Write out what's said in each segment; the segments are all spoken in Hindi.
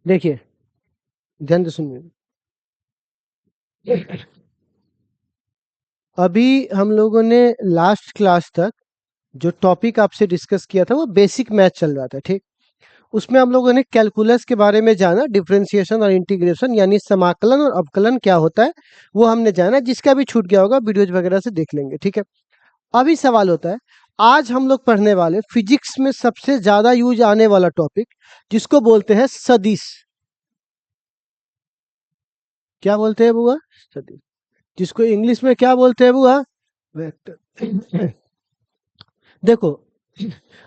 देखिए, ध्यान से सुनिए। अभी हम लोगों ने लास्ट क्लास तक जो टॉपिक आपसे डिस्कस किया था वो बेसिक मैथ चल रहा था, ठीक। उसमें हम लोगों ने कैलकुलस के बारे में जाना, डिफरेंशिएशन और इंटीग्रेशन यानी समाकलन और अवकलन क्या होता है वो हमने जाना। जिसका भी छूट गया होगा वीडियोज वगैरह से देख लेंगे, ठीक है। अभी सवाल होता है, आज हम लोग पढ़ने वाले फिजिक्स में सबसे ज्यादा यूज आने वाला टॉपिक जिसको बोलते हैं सदिश। क्या बोलते हैं बुआ? सदिश। जिसको इंग्लिश में क्या बोलते हैं बुआ? वेक्टर। देखो,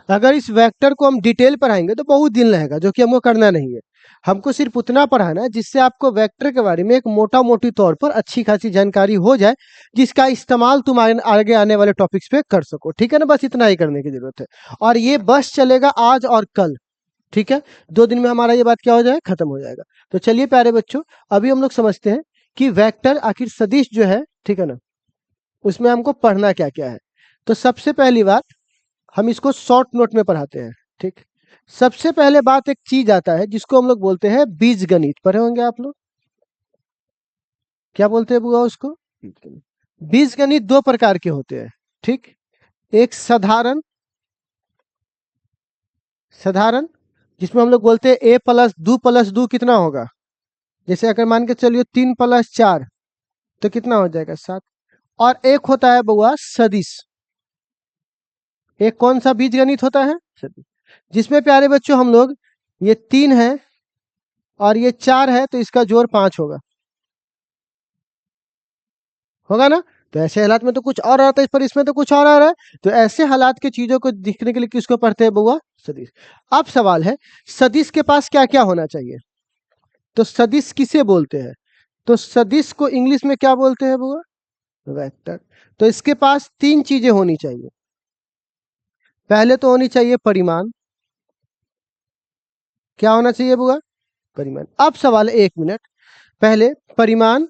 अगर इस वेक्टर को हम डिटेल पढ़ाएंगे तो बहुत दिन लगेगा, जो कि हमको करना नहीं है। हमको सिर्फ उतना पढ़ाना है जिससे आपको वेक्टर के बारे में एक मोटा मोटी तौर पर अच्छी खासी जानकारी हो जाए, जिसका इस्तेमाल तुम आगे आने वाले टॉपिक्स पे कर सको, ठीक है ना। बस इतना ही करने की जरूरत है, और ये बस चलेगा आज और कल, ठीक है। 2 दिन में हमारा ये बात क्या हो जाएगा, खत्म हो जाएगा। तो चलिए प्यारे बच्चों, अभी हम लोग समझते हैं कि वेक्टर आखिर सदिश जो है, ठीक है ना, उसमें हमको पढ़ना क्या क्या है। तो सबसे पहली बात, हम इसको शॉर्ट नोट में पढ़ाते हैं, ठीक। सबसे पहले बात, एक चीज आता है जिसको हम लोग बोलते हैं बीजगणित। पढ़े होंगे आप लोग, क्या बोलते हैं बुआ उसको? बीजगणित। बीजगणित 2 प्रकार के होते हैं, ठीक। एक साधारण, साधारण जिसमें हम लोग बोलते हैं a+2 कितना होगा। जैसे अगर मान के चलिए 3+4 तो कितना हो जाएगा, 7। और एक होता है बुआ सदिश। एक कौन सा बीजगणित होता है? सदिश। जिसमें प्यारे बच्चों हम लोग, ये 3 है और ये 4 है तो इसका जोड़ 5 होगा, होगा ना। तो ऐसे हालात में तो कुछ और आता है, पर इसमें तो कुछ और आ रहा है। तो ऐसे हालात की चीजों को दिखने के लिए किसको पढ़ते हैं बुआ? सदिश। अब सवाल है, सदिश के पास क्या क्या होना चाहिए। तो सदिश किसे बोलते हैं? तो सदिश को इंग्लिश में क्या बोलते हैं बुआ? वेक्टर। तो इसके पास 3 चीजें होनी चाहिए। पहले तो होनी चाहिए परिमाण। क्या होना चाहिए बुआ? परिमाण। अब सवाल है, 1 मिनट, पहले परिमाण,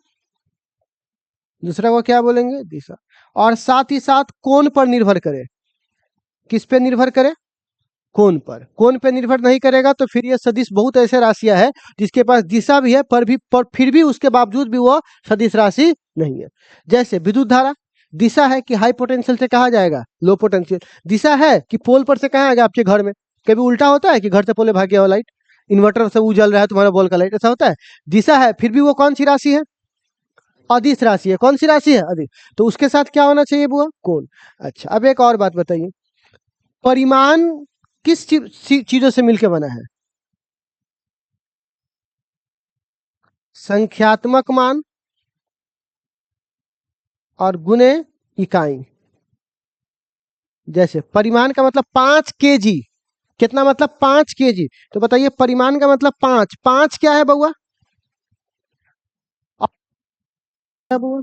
दूसरा को क्या बोलेंगे? दिशा। और साथ ही साथ कोण पर निर्भर करे। किस पे निर्भर करे? कोण पर। कोण पे निर्भर नहीं करेगा तो फिर ये सदिश, बहुत ऐसे राशियां है जिसके पास दिशा भी है पर फिर भी उसके बावजूद भी वो सदिश राशि नहीं है। जैसे विद्युत धारा, दिशा है कि हाई पोटेंशियल से कहा जाएगा लो पोटेंशियल, दिशा है कि पोल पर से कहाँ आएगा आपके घर में। कभी उल्टा होता है कि घर से पोले भाग गया हो लाइट, इन्वर्टर से उजल रहा है तुम्हारा बॉल का लाइट, ऐसा होता है। दिशा है, फिर भी वो कौन सी राशि है? अदिश राशि है। कौन सी राशि है? अदिश। तो उसके साथ क्या होना चाहिए बुआ? कोण। अच्छा, अब एक और बात बताइए, परिमाण किस चीजों से मिलकर बना है? संख्यात्मक मान और गुणे इकाई। जैसे परिमाण का मतलब 5 kg, कितना मतलब 5 kg। तो बताइए परिमाण का मतलब 5, 5 क्या है बउआ? क्या बुआ?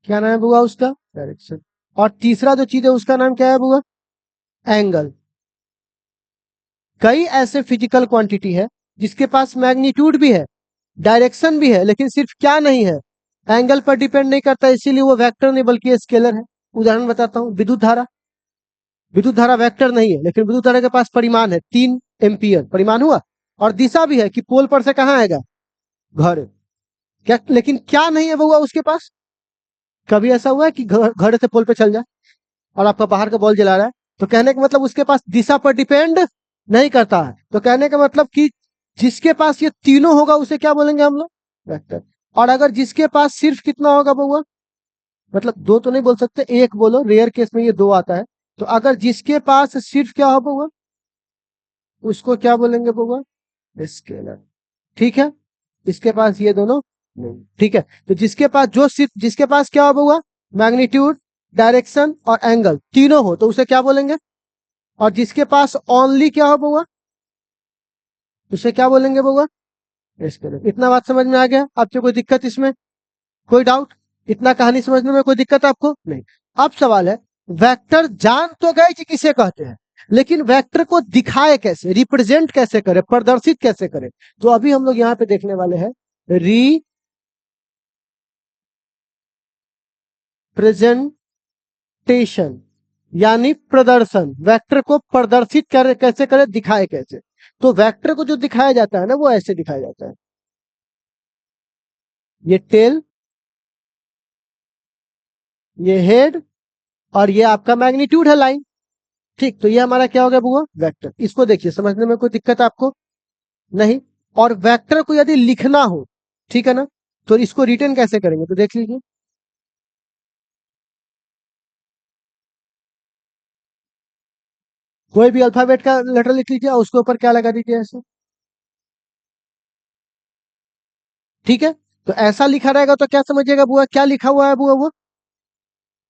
क्या नाम है बुआ उसका? डायरेक्शन। और तीसरा जो चीज है उसका नाम क्या है बुआ? एंगल। कई ऐसे फिजिकल क्वांटिटी है जिसके पास मैग्नीट्यूड भी है, डायरेक्शन भी है, लेकिन सिर्फ क्या नहीं है? एंगल पर डिपेंड नहीं करता, इसीलिए वो वेक्टर नहीं बल्कि स्केलर है। उदाहरण बताता हूँ, विद्युत धारा। विद्युत धारा वेक्टर नहीं है, लेकिन विद्युत धारा के पास परिमाण है 3 एम्पियर, परिमाण हुआ। और दिशा भी है कि पोल पर से कहाँ आएगा, घर। क्या, लेकिन क्या नहीं है बउआ उसके पास? कभी ऐसा हुआ है कि घर से पोल पे चल जाए और आपका बाहर का बॉल जला रहा है? तो कहने का मतलब उसके पास दिशा पर डिपेंड नहीं करता है। तो कहने का मतलब कि जिसके पास ये तीनों होगा उसे क्या बोलेंगे हम लोग? वेक्टर। और अगर जिसके पास सिर्फ कितना होगा बउआ, मतलब 2 तो नहीं बोल सकते, 1 बोलो, रेयर केस में ये 2 आता है। तो अगर जिसके पास सिर्फ क्या हो बउआ, उसको क्या बोलेंगे बउआ? स्केलर। ठीक है, इसके पास ये दोनों नहीं, ठीक है। तो जिसके पास, जो सिर्फ जिसके पास क्या हो बउआ, मैग्नीट्यूड, डायरेक्शन और एंगल तीनों हो, तो उसे क्या बोलेंगे? और जिसके पास ओनली क्या हो बउआ, उसे क्या बोलेंगे बउआ? स्केलर। इतना बात समझ में आ गया? आपको कोई दिक्कत इसमें, कोई डाउट? इतना कहानी समझने में कोई दिक्कत आपको नहीं? अब सवाल है, वेक्टर जान तो गए कि किसे कहते हैं, लेकिन वेक्टर को दिखाए कैसे, रिप्रेजेंट कैसे करें, प्रदर्शित कैसे करें। तो अभी हम लोग यहाँ पे देखने वाले हैं रिप्रेजेंटेशन। यानी प्रदर्शन, वेक्टर को प्रदर्शित करे, कैसे करे, दिखाए कैसे। तो वेक्टर को जो दिखाया जाता है ना, वो ऐसे दिखाया जाता है, ये टेल, ये हेड, और ये आपका मैग्नीट्यूड है लाइन। ठीक, तो ये हमारा क्या हो गया बुआ, वेक्टर। इसको देखिए, समझने में कोई दिक्कत है आपको? नहीं। और वेक्टर को यदि लिखना हो, ठीक है ना, तो इसको रिटर्न कैसे करेंगे, तो देख लीजिए। कोई भी अल्फाबेट का लेटर लिख लीजिए और उसके ऊपर क्या लगा दीजिए, ऐसे। ठीक है, तो ऐसा लिखा रहेगा तो क्या समझिएगा बुआ, क्या लिखा हुआ है बुआ वो।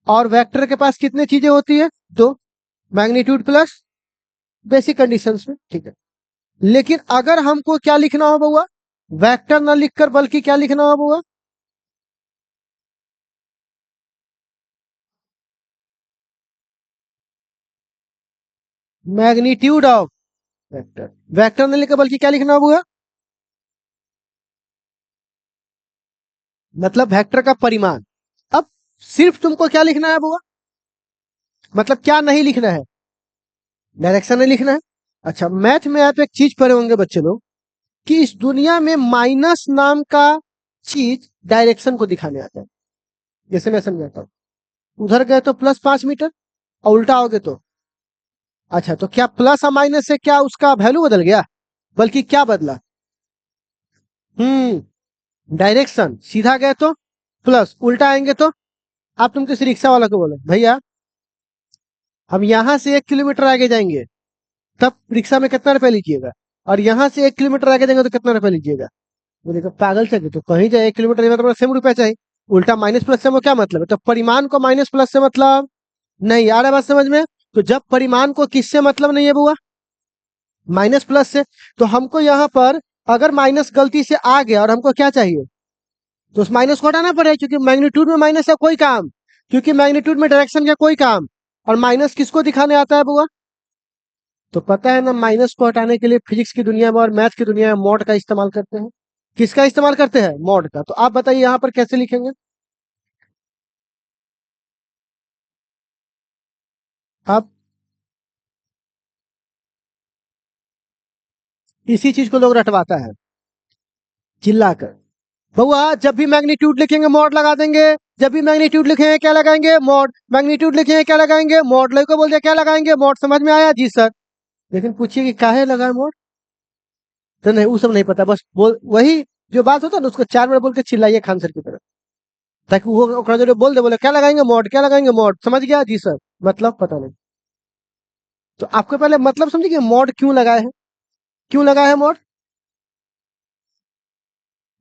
और वेक्टर के पास कितनी चीजें होती है, दो, मैग्नीट्यूड प्लस बेसिक कंडीशंस में। ठीक है, लेकिन अगर हमको क्या लिखना हो बुआ, वेक्टर ना लिखकर बल्कि क्या लिखना हो बुआ, मैग्नीट्यूड ऑफ वेक्टर। वेक्टर ना लिखकर बल्कि क्या लिखना हो बुआ, मतलब वेक्टर का परिमाण। अब सिर्फ तुमको क्या लिखना है बुआ, मतलब क्या नहीं लिखना है, डायरेक्शन नहीं लिखना है। अच्छा, मैथ में आप एक चीज पढ़े होंगे बच्चे लोग, कि इस दुनिया में माइनस नाम का चीज डायरेक्शन को दिखाने आता है। जैसे मैं समझाता हूँ, उधर गए तो +5 मीटर, और उल्टा हो गए तो, अच्छा, तो क्या प्लस और माइनस से क्या उसका वैल्यू बदल गया, बल्कि क्या बदला, डायरेक्शन। सीधा गए तो प्लस, उल्टा आएंगे तो। आप तुम किसी रिक्शा वाला को बोलो, भैया हम यहां से 1 किलोमीटर आगे जाएंगे, तब रिक्शा में कितना रुपया लीजिएगा, और यहां से 1 किलोमीटर आगे जाएंगे तो कितना रुपया लीजिएगा। बोले तो पागल चाहिए, तो कहीं जाए 1 किलोमीटर जाएगा तो सेम रुपया चाहिए। उल्टा माइनस प्लस से वो क्या मतलब है, तो परिमाण को माइनस प्लस से मतलब नहीं आ रहा, बात समझ में। तो जब परिमाण को किससे मतलब नहीं है बुआ, माइनस प्लस से, तो हमको यहाँ पर अगर माइनस गलती से आ गया और हमको क्या चाहिए, तो उस माइनस को हटाना पड़ेगा, क्योंकि मैग्नीट्यूड में माइनस का कोई काम, क्योंकि मैग्नीट्यूड में डायरेक्शन का कोई काम। और माइनस किसको दिखाने आता है बुआ, तो पता है ना, माइनस को हटाने के लिए फिजिक्स की दुनिया में और मैथ की दुनिया में मॉड का इस्तेमाल करते हैं। किसका इस्तेमाल करते हैं, मॉड का। तो आप बताइए यहाँ पर कैसे लिखेंगे। आप इसी चीज को लोग रटवाता है चिल्लाकर। बउआ जब भी मैग्नीट्यूड लिखेंगे मॉड लगा देंगे, जब भी मैग्नीट्यूड लिखेंगे क्या लगाएंगे, मॉड, मैग्नीट्यूड लिखेंगे क्या लगाएंगे, मॉड। लड़को बोल दिया क्या लगाएंगे, मॉड। समझ में आया जी सर, लेकिन पूछिए कि काहे लगाए मॉड, तो नहीं, वो सब नहीं पता, बस बोल वही जो बात होता है ना, उसको 4 बार बोल के चिल्लाइए खान सर की तरह, ताकि वो ओकरा जो बोल दे, बोले क्या लगाएंगे मॉड, क्या लगाएंगे मॉड। समझ गया जी सर, मतलब पता नहीं। तो आपको पहले मतलब समझिए कि मॉड क्यों लगाए हैं, क्यों लगाया है मॉड।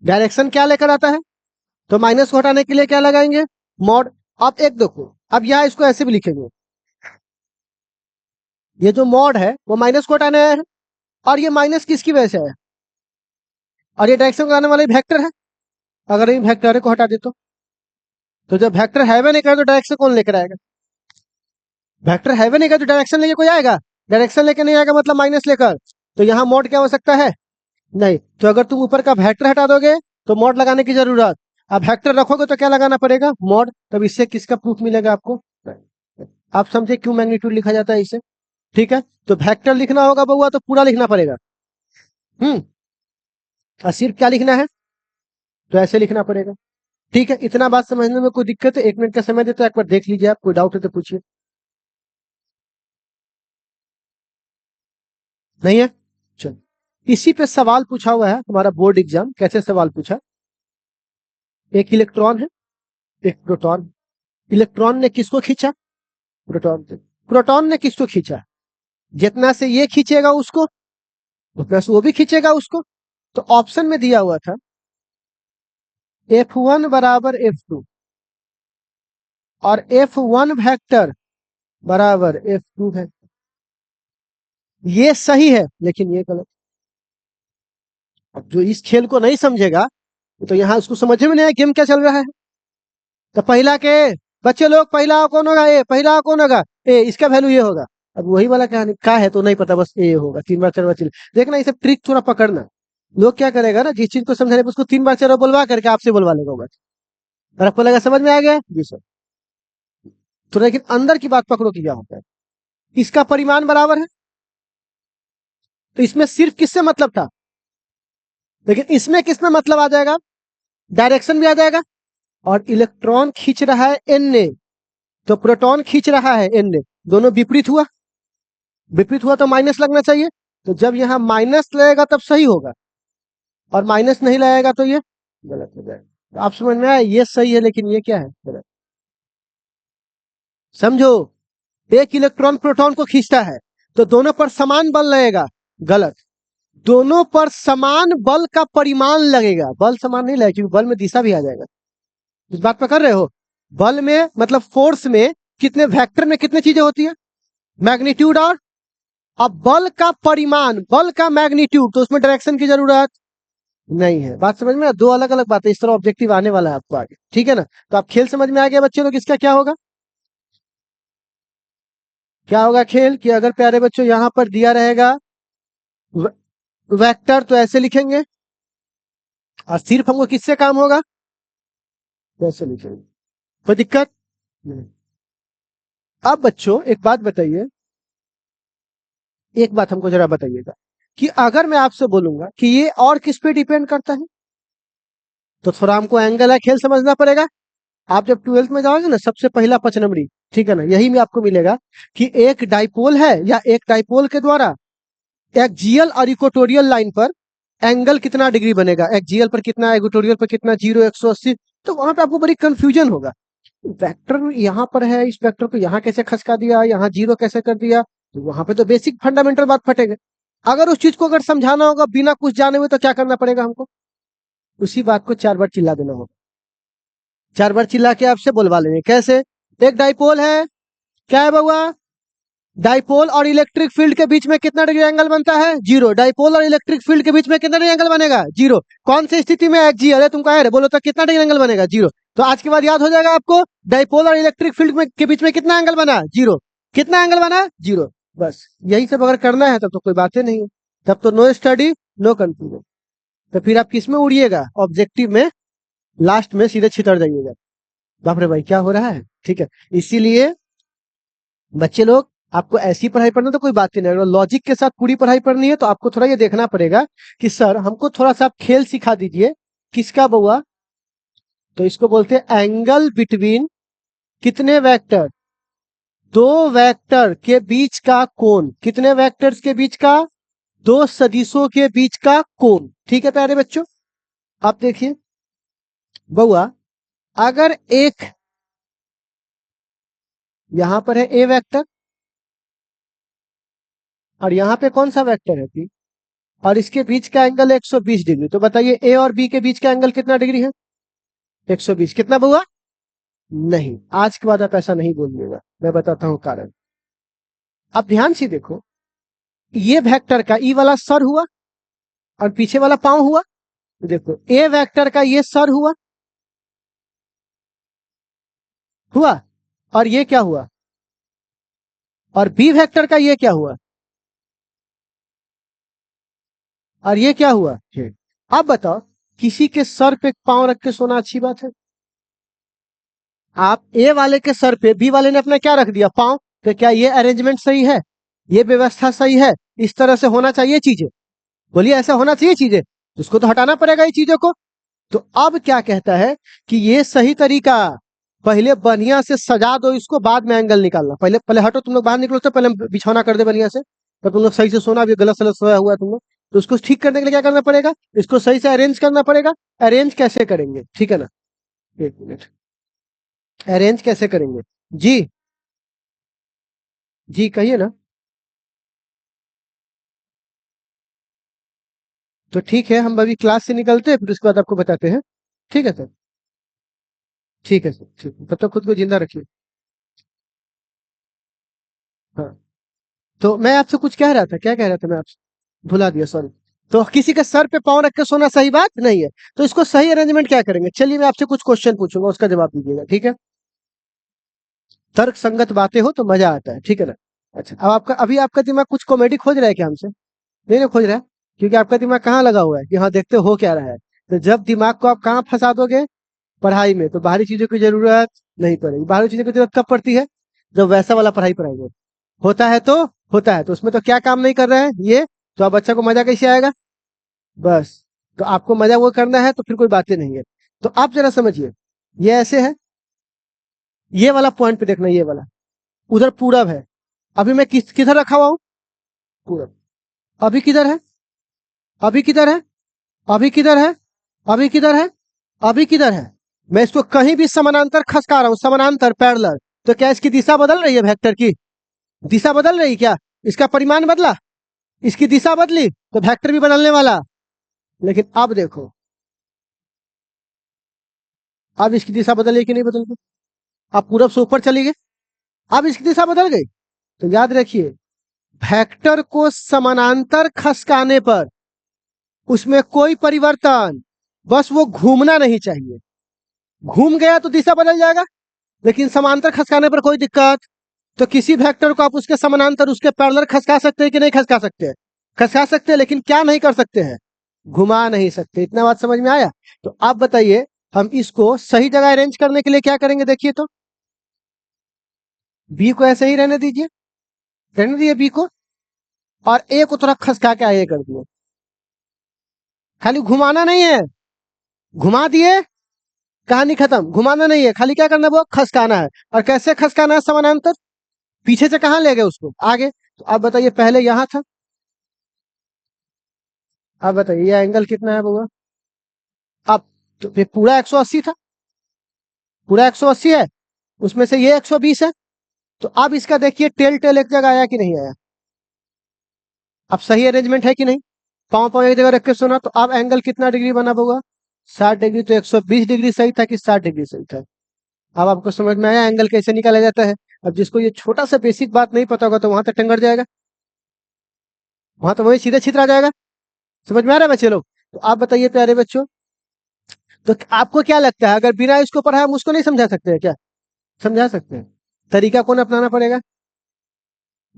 डायरेक्शन क्या लेकर आता है, तो माइनस को हटाने के लिए क्या लगाएंगे, मॉड। आप एक देखो, अब यहाँ इसको ऐसे भी लिखेंगे, ये जो मॉड है वो माइनस को हटाने आया है, और ये माइनस किसकी वजह से है, और ये डायरेक्शन को आने वाला वेक्टर है। अगर इन वेक्टर को हटा दे तो जब वेक्टर हैवे नहीं करे तो डायरेक्शन कौन लेकर आएगा, वेक्टर हैवे नहीं करे तो डायरेक्शन लेके कोई आएगा, डायरेक्शन लेके नहीं आएगा मतलब माइनस लेकर। तो यहाँ मॉड क्या हो सकता है, नहीं। तो अगर तुम ऊपर का वेक्टर हटा दोगे तो मॉड लगाने की जरूरत, अब वेक्टर रखोगे तो क्या लगाना पड़ेगा, मॉड। तब इससे किसका प्रूफ मिलेगा आपको, आप समझे क्यों मैग्नीट्यूड लिखा जाता है इसे। ठीक है, तो वेक्टर लिखना होगा बउआ तो पूरा लिखना पड़ेगा, हम्म। और सिर्फ क्या लिखना है, तो ऐसे लिखना पड़ेगा। ठीक है, इतना बात समझने में कोई दिक्कत है, 1 मिनट का समय देते एक बार देख लीजिए, आप कोई डाउट है तो पूछिए। नहीं है, चलो। इसी पे सवाल पूछा हुआ है हमारा बोर्ड एग्जाम, कैसे सवाल पूछा। एक इलेक्ट्रॉन है, एक प्रोटॉन। इलेक्ट्रॉन ने किसको खींचा, प्रोटॉन से। प्रोटॉन ने किसको खींचा, जितना से ये खींचेगा उसको उतना से वो भी खींचेगा उसको। तो ऑप्शन में दिया हुआ था F1 बराबर F2, और F1 वेक्टर बराबर F2 है। ये सही है लेकिन ये गलत। अब जो इस खेल को नहीं समझेगा, तो यहाँ उसको समझ में नहीं आया गेम क्या चल रहा है। तो पहला के बच्चे लोग, पहला कौन होगा, ए। पहला कौन होगा, ए। इसका वैल्यू ये होगा। अब वही वाला कहानी का है तो नहीं पता, बस ए होगा। 3 बार 4 बार चल देखना, ये सब ट्रिक थोड़ा पकड़ना। लोग क्या करेगा ना, जिस चीज को समझाने पे उसको 3 बार 4 बार बोलवा करके आपसे बोलवा लेगा बस। और आपको लगा समझ में आ गया जी सर। तो लेकिन अंदर की बात पकड़ो कि क्या होता है, इसका परिमाण बराबर है, तो इसमें सिर्फ किससे मतलब था, लेकिन इसमें किसमें मतलब आ जाएगा, डायरेक्शन भी आ जाएगा। और इलेक्ट्रॉन खींच रहा है एन ने, तो प्रोटॉन खींच रहा है एन ने, दोनों विपरीत हुआ, विपरीत हुआ तो माइनस लगना चाहिए, तो जब यहां माइनस लगेगा तब सही होगा, और माइनस नहीं लगेगा तो ये गलत हो जाएगा। तो आप समझ में आया, ये सही है लेकिन ये क्या है, गलत। समझो, एक इलेक्ट्रॉन प्रोटॉन को खींचता है तो दोनों पर समान बल लगेगा, गलत। दोनों पर समान बल का परिमाण लगेगा, बल समान नहीं लगेगा क्योंकि बल में दिशा भी आ जाएगा। इस बात पर कर रहे हो, बल में मतलब फोर्स में कितने वेक्टर में कितने चीजें होती है, मैग्नीट्यूड और, अब बल का परिमाण, बल का मैग्नीट्यूड, तो उसमें डायरेक्शन की जरूरत नहीं है। बात समझ में, दो अलग अलग बातें, इस तरह ऑब्जेक्टिव आने वाला है आपको आगे, ठीक है ना। तो आप खेल समझ में आ गया बच्चे लोग, इसका क्या होगा, क्या होगा खेल, कि अगर प्यारे बच्चों यहां पर दिया रहेगा वेक्टर तो ऐसे लिखेंगे, और सिर्फ हमको किससे काम होगा, कैसे लिखेंगे, कोई दिक्कत नहीं। अब बच्चों एक बात बताइए, एक बात हमको जरा बताइएगा, कि अगर मैं आपसे बोलूंगा कि ये और किस पे डिपेंड करता है, तो थोड़ा हमको एंगल है खेल समझना पड़ेगा। आप जब 12th में जाओगे ना, सबसे पहला 5 नंबरी, ठीक है ना, यही में आपको मिलेगा कि एक डाइपोल है, या एक डाइपोल के द्वारा एक्सियल और इक्वेटोरियल लाइन पर एंगल कितना डिग्री बनेगा, एक्सियल पर कितना, इक्वेटोरियल पर कितना, 0, 180। तो वहां पे आपको बड़ी कंफ्यूजन होगा, वेक्टर यहाँ पर है, इस वेक्टर को यहाँ कैसे खसका दिया, यहाँ 0 कैसे कर दिया, तो वहां पे तो बेसिक फंडामेंटल बात फटेगा। अगर उस चीज को अगर समझाना होगा बिना कुछ जाने हुए, तो क्या करना पड़ेगा हमको, उसी बात को 4 बार चिल्ला देना होगा, 4 बार चिल्ला के आपसे बोलवा लेंगे। कैसे, एक डाइपोल है, क्या है बउआ, डाइपोल और इलेक्ट्रिक फील्ड के बीच में कितना डिग्री एंगल बनता है, 0। डाइपोल और इलेक्ट्रिक फील्ड के बीच में कितना डिग्री एंगल बनेगा, 0। कौन सी स्थिति में एक्सियल है, तुम कह रहे बोलो तो कितना डिग्री एंगल बनेगा, 0। तो आज के बाद याद हो जाएगा आपको, डाइपोल और इलेक्ट्रिक फील्ड के बीच में कितना एंगल बना, 0। कितना एंगल बना, 0। बस यही सब अगर करना है तब तो कोई बातें नहीं है, तब तो नो स्टडी नो कंफ्यूजन। तो फिर आप किस में उड़िएगा, ऑब्जेक्टिव में, लास्ट में सीधे छितर जाइएगा, बाप रे भाई क्या हो रहा है, ठीक है। इसीलिए बच्चे लोग, आपको ऐसी पढ़ाई पढ़ना तो कोई बात ही नहीं, अगर लॉजिक के साथ पूरी पढ़ाई पढ़नी है तो आपको थोड़ा ये देखना पड़ेगा कि सर हमको थोड़ा सा आप खेल सिखा दीजिए, किसका बउआ, तो इसको बोलते हैं एंगल बिटवीन कितने वेक्टर, 2 वेक्टर के बीच का कोण, कितने वेक्टर्स के बीच का, 2 सदिशों के बीच का कोण, ठीक है प्यारे बच्चों। आप देखिए बउआ, अगर एक यहां पर है ए वेक्टर, और यहां पे कौन सा वेक्टर है बी, और इसके बीच का एंगल 120 डिग्री, तो बताइए ए और बी के बीच का एंगल कितना डिग्री है, 120। कितना बउआ, नहीं, आज के बाद आप ऐसा नहीं बोलिएगा, मैं बताता हूं कारण। अब ध्यान से देखो, ये वेक्टर का ई वाला सर हुआ, और पीछे वाला पांव हुआ, तो देखो ए वेक्टर का ये सर हुआ, हुआ, और ये क्या हुआ, और बी वेक्टर का ये क्या हुआ, और ये क्या हुआ। अब बताओ, किसी के सर पे पांव रख के सोना अच्छी बात है, आप ए वाले के सर पे बी वाले ने अपना क्या रख दिया, पांव, तो क्या ये अरेंजमेंट सही है, ये व्यवस्था सही है, इस तरह से होना चाहिए चीजें, बोलिए ऐसा होना चाहिए चीजें, उसको तो हटाना पड़ेगा ये चीजों को। तो अब क्या कहता है कि ये सही तरीका, पहले बढ़िया से सजा दो इसको, बाद में एंगल निकालना, पहले पहले हटो तुम लोग, बाहर निकलो तो पहले बिछौना कर दे बढ़िया से, तो तुम लोग सही से सोना भी, गलत सलत सोया हुआ है तुम लोग, तो उसको ठीक करने के लिए क्या करना पड़ेगा, इसको सही से अरेंज करना पड़ेगा। अरेंज कैसे करेंगे, ठीक है ना, एक मिनट, अरेंज कैसे करेंगे, जी जी कहिए ना। तो ठीक है, हम अभी क्लास से निकलते हैं, फिर उसके बाद आपको बताते हैं, ठीक है सर, ठीक है सर, ठीक है, तब तक खुद को जिंदा रखिए। हाँ, तो मैं आपसे कुछ कह रहा था, क्या कह रहा था मैं आपसे, भुला दिया, सॉरी। तो किसी के सर पे पाँव रख के सोना सही बात नहीं है, तो इसको सही अरेंजमेंट क्या करेंगे, चलिए मैं आपसे कुछ क्वेश्चन पूछूंगा, उसका जवाब दीजिएगा, ठीक है। तर्क संगत बातें हो तो मजा आता है, ठीक है ना। अच्छा, अब आपका, अभी आपका दिमाग कुछ कॉमेडी खोज रहा है क्या हमसे, नहीं ना खोज रहा है, क्योंकि आपका दिमाग कहाँ लगा हुआ है कि हाँ देखते हो क्या रहा है। तो जब दिमाग को आप कहाँ फंसा दोगे, पढ़ाई में, तो बाहरी चीजों की जरूरत नहीं पड़ेगी। बाहरी चीजों की जरूरत कब पड़ती है, जब वैसा वाला पढ़ाई पढ़ाएंगे। होता है तो होता है, तो उसमें तो क्या काम नहीं कर रहे हैं ये, तो अब बच्चा को मजा कैसे आएगा? बस, तो आपको मजा वो करना है तो फिर कोई बातें नहीं है। तो आप जरा समझिए, ये ऐसे है, ये वाला पॉइंट पे देखना, ये वाला उधर पूरब है। अभी मैं किधर रखा हुआ हूँ? पूरब। अभी किधर है? अभी किधर है? अभी किधर है? अभी किधर है? अभी किधर है? मैं इसको कहीं भी समानांतर खसका रहा हूं, समानांतर पैरेलल, तो क्या इसकी दिशा बदल रही है? वेक्टर की दिशा बदल रही क्या? इसका परिमाण बदला, इसकी दिशा बदली तो वेक्टर भी बदलने वाला। लेकिन अब देखो, अब इसकी दिशा बदल गई कि नहीं बदल गई? अब पूरब से ऊपर चली गई, अब इसकी दिशा बदल गई। तो याद रखिए, वेक्टर को समानांतर खसकाने पर उसमें कोई परिवर्तन, बस वो घूमना नहीं चाहिए। घूम गया तो दिशा बदल जाएगा, लेकिन समांतर खसकाने पर कोई दिक्कत। तो किसी वेक्टर को आप उसके समानांतर, उसके पैरेलल खसका सकते हैं कि नहीं खसका सकते हैं? खसका सकते हैं, लेकिन क्या नहीं कर सकते हैं? घुमा नहीं सकते। इतना बात समझ में आया? तो आप बताइए, हम इसको सही जगह अरेंज करने के लिए क्या करेंगे? देखिए तो, बी को ऐसे ही रहने दीजिए, रहने दीजिए बी को, और ए को थोड़ा खसका के आगे कर दिए। खाली घुमाना नहीं है, घुमा दिए, कहानी खत्म। घुमाना नहीं है, खाली क्या करना है? वो खसकाना है। और कैसे खसकाना है? समानांतर। पीछे से कहां ले गए उसको? आगे। तो आप बताइए, पहले यहां था, आप बताइए ये एंगल कितना है बुआ? अब तो ये पूरा 180 था, पूरा 180 है, उसमें से ये 120 है। तो अब इसका देखिए, टेल टेल एक जगह आया कि नहीं आया? अब सही अरेंजमेंट है कि नहीं? पाँव पाँव एक जगह रख के सोना, तो अब एंगल कितना डिग्री बना होगा? 60 डिग्री। तो 120 डिग्री सही था कि 60 डिग्री सही था? अब आपको समझ में आया एंगल कैसे निकाला जाता है? अब जिसको ये छोटा सा बेसिक बात नहीं पता होगा तो वहां तक टंगड़ जाएगा, वहां तो वही सीधे छितरा जाएगा। समझ में आ रहा है बच्चे लोग? तो आप बताइए प्यारे बच्चों, तो आपको क्या लगता है, अगर बिना इसको पढ़ा हम उसको नहीं समझा सकते हैं क्या? समझा सकते हैं। तरीका कौन अपनाना पड़ेगा?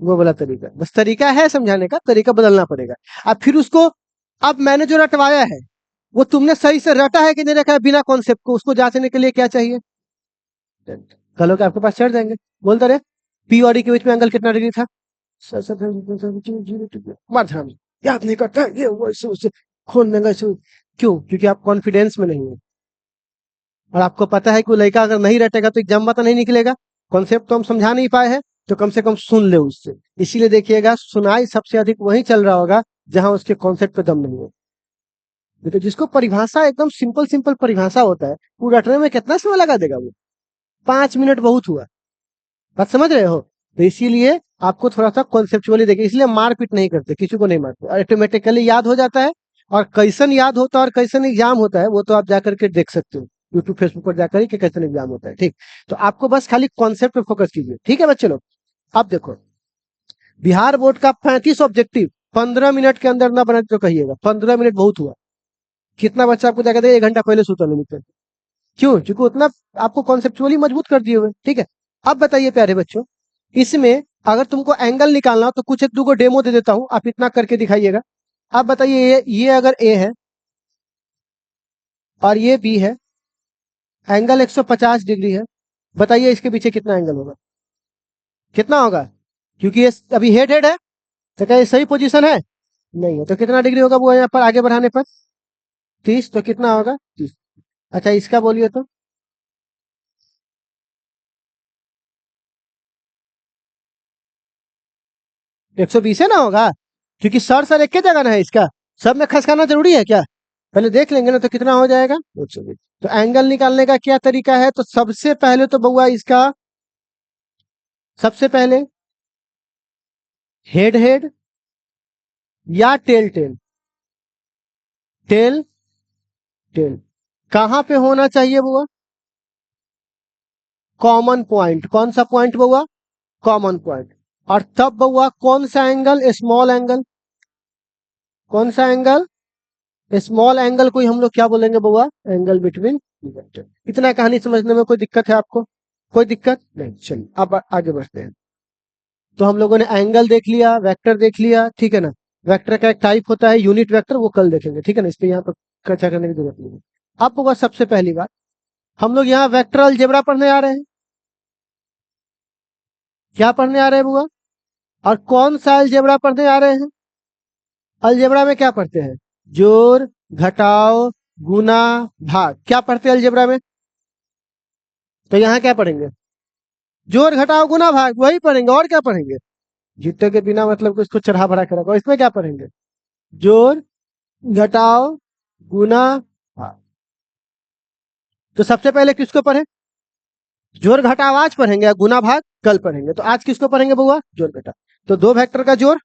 वो वाला तरीका, बस तरीका है समझाने का, तरीका बदलना पड़ेगा। अब फिर उसको, अब मैंने जो रटवाया है वो तुमने सही से रटा है कि नहीं रखा है बिना कॉन्सेप्ट को, उसको जांचने के लिए क्या चाहिए? कल के आपके पास चढ़ जाएंगे, बोलते रहे पी और डी के बीच में एंगल कितना डिग्री था? मार ध्यान, याद नहीं करता ये वो ऐसे उससे खोल देंगे ऐसे। क्यों? क्योंकि आप कॉन्फिडेंस में नहीं है, और आपको पता है कि वो लड़का अगर नहीं रटेगा तो एग्जाम में तो नहीं निकलेगा। कॉन्सेप्ट तो हम समझा नहीं पाए हैं, तो कम से कम सुन ले उससे। इसीलिए देखिएगा, सुनाई सबसे अधिक वही चल रहा होगा जहां उसके कॉन्सेप्ट पे दम नहीं है। तो जिसको परिभाषा एकदम सिंपल सिंपल परिभाषा होता है, वो रटने में कितना समय लगा देगा? वो 5 मिनट बहुत हुआ। बात समझ रहे हो? तो इसीलिए आपको थोड़ा सा कॉन्सेप्चुअली देखिए, इसलिए मारपीट नहीं करते, किसी को नहीं मारते, ऑटोमेटिकली याद हो जाता है। और कैसन याद होता है और कैसन एग्जाम होता है वो तो आप जाकर के देख सकते हो, यूट्यूब फेसबुक पर जाकर ही कि कैसन एग्जाम होता है। ठीक, तो आपको बस खाली कॉन्सेप्ट पे फोकस कीजिए, ठीक है बच्चे लोग? अब देखो, बिहार बोर्ड का 35 ऑब्जेक्टिव 15 मिनट के अंदर ना बना तो कहिएगा, 15 मिनट बहुत हुआ। कितना बच्चा आपको जाकर दे 1 घंटा पहले सूता नहीं निकल? क्यों? क्योंकि उतना आपको कॉन्सेप्चुअली मजबूत कर दिए हुए, ठीक है? अब बताइए प्यारे बच्चों, इसमें अगर तुमको एंगल निकालना हो तो कुछ एक दो को डेमो दे देता हूं, आप इतना करके दिखाइएगा। आप बताइए, ये अगर ए है और ये बी है, एंगल 150 डिग्री है, बताइए इसके पीछे कितना एंगल होगा? कितना होगा? क्योंकि ये अभी हेड हेड है, तो क्या ये सही पोजीशन है? नहीं है, तो कितना डिग्री होगा वो यहाँ पर आगे बढ़ाने पर? 30। तो कितना होगा? 30। अच्छा, इसका बोलिए तो। 120 है ना होगा? क्योंकि सर सर एक ही जगह ना है इसका, सब में खसकाना जरूरी है क्या? पहले देख लेंगे ना, तो कितना हो जाएगा? 120। तो एंगल निकालने का क्या तरीका है? तो सबसे पहले तो बउआ इसका, सबसे पहले हेड हेड या टेल टेल, टेल टेल कहां पे होना चाहिए बउआ? Common point. कौन सा पॉइंट बउआ? Common point. और तब बउआ कौन सा एंगल? Small angle. कौन सा एंगल? स्मॉल एंगल को ही हम लोग क्या बोलेंगे बउआ? Angle between. इतना कहानी समझने में कोई दिक्कत है आपको? कोई दिक्कत नहीं? चलिए अब आगे बढ़ते हैं। तो हम लोगों ने एंगल देख लिया, वेक्टर देख लिया, ठीक है ना? वेक्टर का एक टाइप होता है यूनिट वेक्टर, वो कल देखेंगे, ठीक है ना? इस पे यहाँ पर चर्चा करने की जरूरत नहीं है। अब बउआ सबसे पहली बात, हम लोग यहाँ वेक्टर अलजेब्रा पढ़ने आ रहे हैं। क्या पढ़ने आ रहे हैं बुआ? और कौन सा अलजेब्रा पढ़ने आ रहे हैं? अलजेब्रा में क्या पढ़ते हैं? जोड़, घटाव, गुना, भाग। क्या पढ़ते हैं अलजेब्रा में? तो यहाँ क्या पढ़ेंगे? जोड़, घटाव, गुना, भाग, वही पढ़ेंगे। और क्या पढ़ेंगे? जीते के बिना मतलब को इसको चढ़ा बढ़ा के रखो। इसमें क्या पढ़ेंगे? जोड़, घटाव, गुना, भाग। तो सबसे पहले किसको पढ़े? जोड़ घटाव आज पढ़ेंगे या गुना भाग कल पढ़ेंगे? तो आज किसको पढ़ेंगे बउआ? जोड़ घटाव। तो दो वेक्टर का जोड़।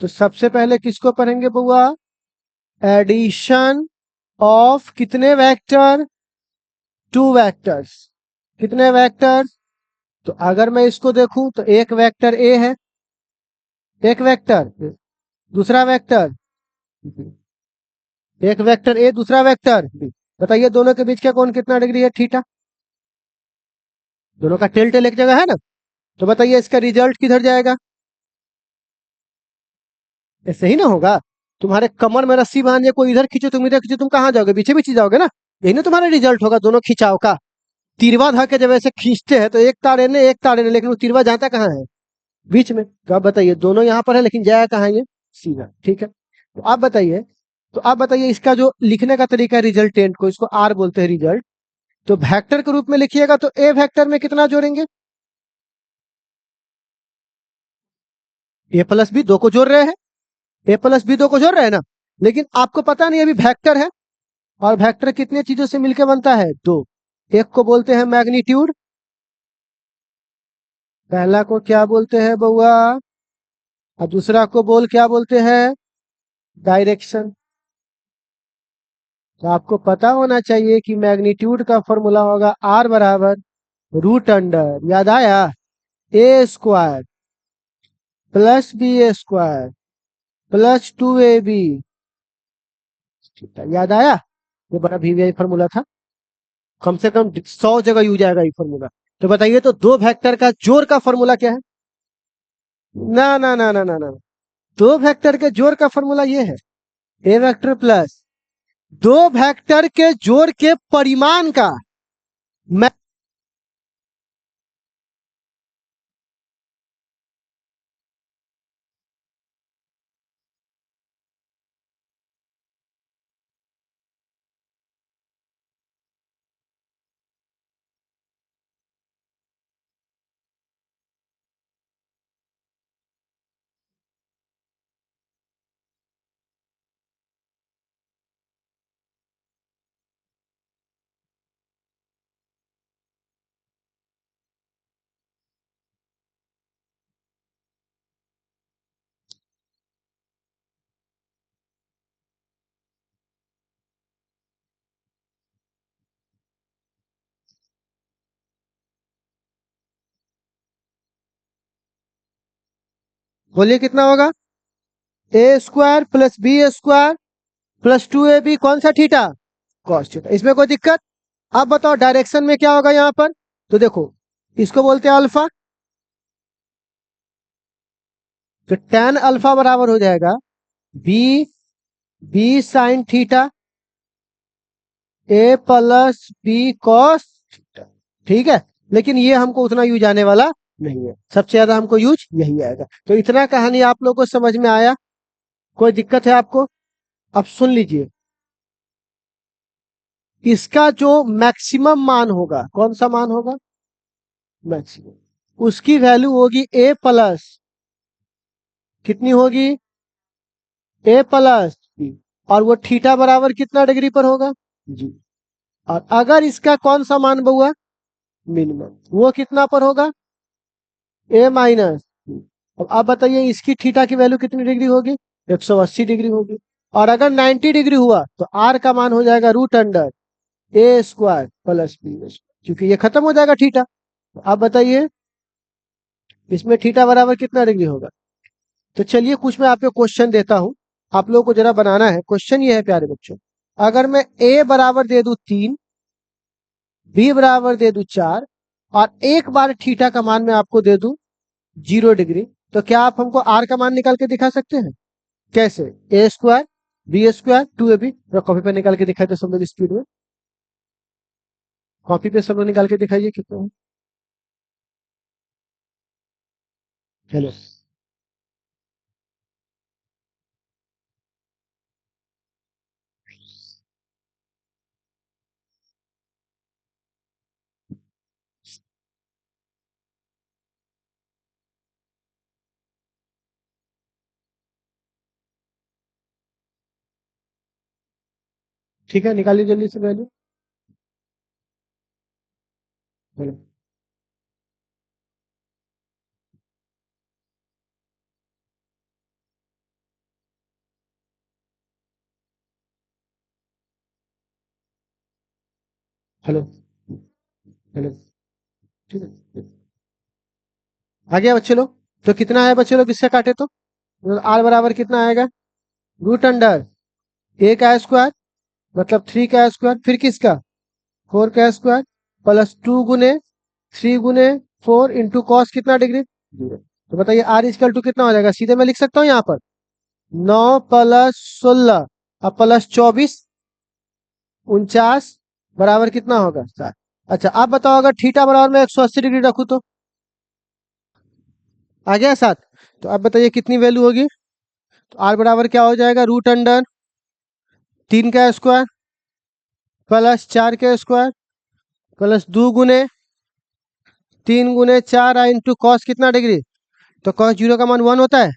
तो सबसे पहले किसको पढ़ेंगे बउआ? एडिशन ऑफ कितने वेक्टर? Two vectors. कितने वेक्टर्स? तो अगर मैं इसको देखूं तो एक वेक्टर ए है, एक वेक्टर, दूसरा वेक्टर, एक वेक्टर ए, दूसरा वेक्टर बी। बताइए दोनों के बीच का कोण कितना डिग्री है? थीटा। दोनों का टेल टेल एक जगह है ना। तो बताइए इसका रिजल्ट किधर जाएगा? ऐसे ही ना होगा। तुम्हारे कमर में रस्सी बांधिए, कोई इधर खींचो, तुम इधर खींचो, तुम कहाँ जाओगे? पीछे पीछे जाओगे ना। यही ना तुम्हारा रिजल्ट होगा दोनों खिंचाव का। तिरवा धके जब ऐसे खींचते हैं तो एक तार एने एक तार एने, लेकिन वो तिरवा जाता कहाँ है? बीच में। तो आप बताइए दोनों यहाँ पर है लेकिन जाया कहाँ है ये? सीधा। ठीक है। तो आप बताइए, इसका जो लिखने का तरीका है रिजल्टेंट को, इसको आर बोलते हैं रिजल्ट। तो वेक्टर के रूप में लिखिएगा तो ए वेक्टर में कितना जोड़ेंगे? ए प्लस बी दो को जोड़ रहे हैं। ए प्लस बी दो को जोड़ रहे हैं ना। लेकिन आपको पता नहीं अभी वेक्टर है, और वेक्टर कितने चीजों से मिलकर बनता है? दो। एक को बोलते हैं मैग्नीट्यूड, पहला को क्या बोलते हैं बउआ? और दूसरा को क्या बोलते हैं? डायरेक्शन। तो आपको पता होना चाहिए कि मैग्नीट्यूड का फॉर्मूला होगा आर बराबर रूट अंडर, याद आया, A square plus B square plus 2ab। याद आया? ये बड़ा वीवीआई फॉर्मूला था, कम से कम 100 जगह यूज आएगा ये फॉर्मूला। तो बताइए तो दो वेक्टर का जोड़ का फॉर्मूला क्या है? ना ना ना ना ना ना, दो वेक्टर के जोड़ का फॉर्मूला ये है, ए वेक्टर प्लस दो वेक्टर के जोड़ के परिमाण का। मैं बोलिए कितना होगा? A square plus B square plus 2ab, कौन सा? Theta, cos theta. इसमें कोई दिक्कत? अब बताओ डायरेक्शन में क्या होगा यहाँ पर? तो देखो, इसको बोलते हैं अल्फा। तो tan अल्फा बराबर हो जाएगा बी बी साइन थीटा ए प्लस बी कॉस थीटा। ठीक है। लेकिन ये हमको उतना यूज आने वाला नहीं है, सबसे ज्यादा हमको यूज यही आएगा। तो इतना कहानी आप लोगों को समझ में आया? कोई दिक्कत है आपको? अब सुन लीजिए, इसका जो मैक्सिमम मान होगा, कौन सा मान होगा? मैक्सिमम। उसकी वैल्यू होगी ए प्लस, कितनी होगी? ए प्लस बी। और वो थीटा बराबर कितना डिग्री पर होगा? जी। और अगर इसका कौन सा मान हुआ? मिनिमम, वो कितना पर होगा? ए माइनस। अब आप बताइए इसकी थीटा की वैल्यू कितनी डिग्री होगी? 180 डिग्री होगी। और अगर 90 डिग्री हुआ तो आर का मान हो जाएगा रूट अंडर ए स्क्वायर प्लस बी स्क्वायर, क्योंकि ये खत्म हो जाएगा थीटा। तो आप बताइए इसमें थीटा बराबर कितना डिग्री होगा? तो चलिए कुछ मैं आपको क्वेश्चन देता हूं, आप लोगों को जरा बनाना है। क्वेश्चन ये है प्यारे बच्चों, अगर मैं ए बराबर दे दूं 3, बी बराबर दे दूं 4, और एक बार थीटा का मान मैं आपको दे दूं 0 डिग्री, तो क्या आप हमको आर का मान निकाल के दिखा सकते हैं? कैसे? A square B square 2ab। Copy पे निकाल के दिखाई तो सब लोग स्पीड में, कॉपी पे सब लोग निकाल के दिखाइए कितना है। चलो ठीक है, निकालिए जल्दी से वैल्यू। चलो हेलो हेलो। ठीक है, आ गया बच्चे लोग। तो कितना है बच्चे लोग, इससे काटे तो आर बराबर कितना आएगा, रूट अंडर ए का स्क्वायर मतलब 3 का स्क्वायर, फिर किसका 4 का स्क्वायर प्लस 2 गुने 3 गुने 4 इंटू कॉस कितना डिग्री 0। तो बताइए आर इजकल टू कितना हो जाएगा, सीधे मैं लिख सकता हूँ यहाँ पर 9 प्लस 16 अब प्लस 24 49 बराबर कितना होगा 7। अच्छा आप बताओ अगर थीटा बराबर मैं 180 डिग्री रखूँ तो आ गया 7। तो अब बताइए कितनी वैल्यू होगी। तो आर बराबर क्या हो जाएगा, रूट अंडर 3 का स्क्वायर प्लस 4 का स्क्वायर प्लस 2 गुने 3 गुने 4 इंटू कॉस कितना डिग्री, तो कॉस जीरो का मान 1 होता है।